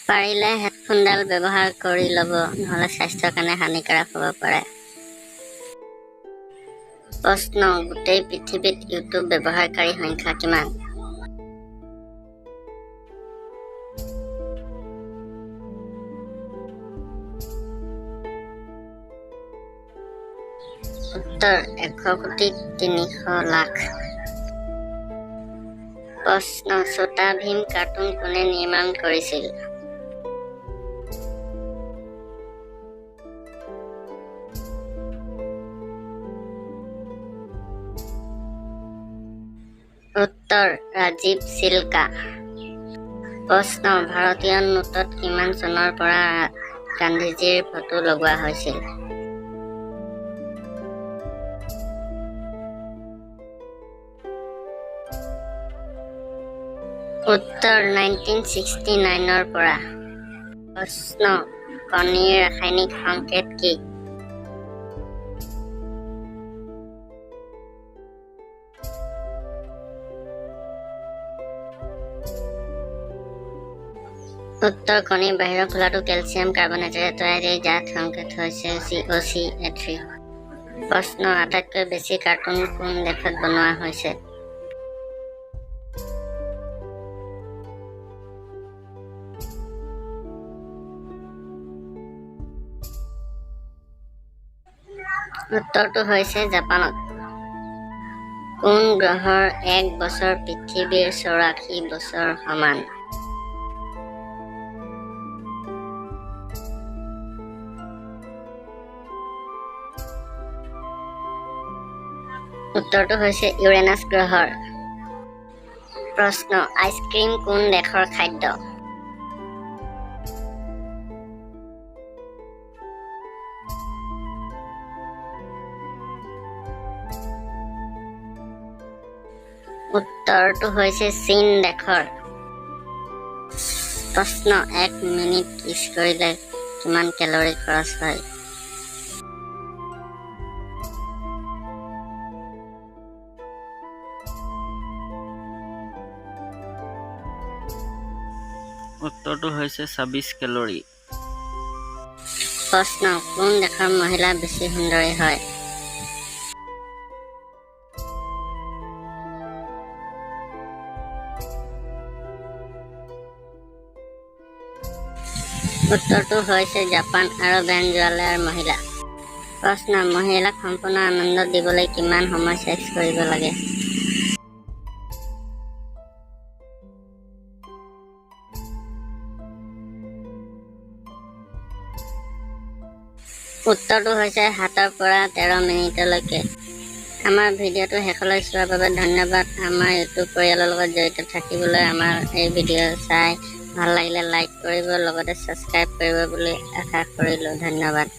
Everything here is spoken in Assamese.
পাৰিলে হেডফোনডাল ব্যৱহাৰ কৰি ল'ব, নহ'লে স্বাস্থ্যৰ কাৰণে হানিকাৰক হ'ব পাৰে। প্ৰশ্ন: গোটেই পৃথিৱীত ইউটিউব ব্যৱহাৰকাৰী সংখ্যা কিমান? উত্তৰ: 1,03,00,000,000। প্ৰশ্ন: ছোটা ভীম কাৰ্টুন কোনে নিৰ্মাণ কৰিছিল? উত্তৰ: ৰাজীৱ চিল্কা। প্ৰশ্ন: ভাৰতীয় নোটত কিমান চনৰ পৰা গান্ধীজীৰ ফটো লগোৱা হৈছিল? উত্তৰ: 1969 পৰা। প্ৰশ্ন: কণীৰ ৰাসায়নিক সংকেত কি? উত্তৰ: কণীৰ বাহিৰৰ খোলাটো কেলছিয়াম কাৰ্বনেটেৰে তৈয়াৰী, যাৰ সংকেত হৈছে COCA3। প্ৰশ্ন: আটাইতকৈ বেছি কাৰ্টুন কোন দেশত বনোৱা হৈছে? উত্তৰটো হৈছে জাপানত। কোন গ্ৰহৰ 1 বছৰ পৃথিৱীৰ 84 বছৰ সমান? উত্তৰটো হৈছে ইউৰেনাছ গ্ৰহৰ। প্ৰশ্ন: আইচক্ৰীম কোন দেশৰ খাদ্য? উত্তৰটো হৈছে চীন দেশৰ। প্ৰশ্ন: 1 মিনিট কিছ কৰিলে কিমান কেলৰি খৰচ হয়? উত্তৰটো হৈছে 26 কেলৰি। প্ৰশ্ন: কোন দেশৰ মহিলা বেছি সুন্দৰী হয়? উত্তৰটো হৈছে জাপান আৰু ভেনেজুৱেলাৰ মহিলা। প্ৰশ্ন: মহিলাক সম্পূৰ্ণ আনন্দ দিবলৈ কিমান সময় ছেক্স কৰিব লাগে? উত্তৰটো হৈছে 7 পৰা 13 মিনিটলৈকে। আমাৰ ভিডিঅ'টো শেষলৈ চোৱাৰ বাবে ধন্যবাদ। আমাৰ ইউটিউব পৰিয়ালৰ লগত জড়িত থাকিবলৈ আমাৰ এই ভিডিঅ' চাই ভাল লাগিলে লাইক কৰিব, লগতে ছাবস্ক্ৰাইব কৰিব বুলি আশা কৰিলোঁ। ধন্যবাদ।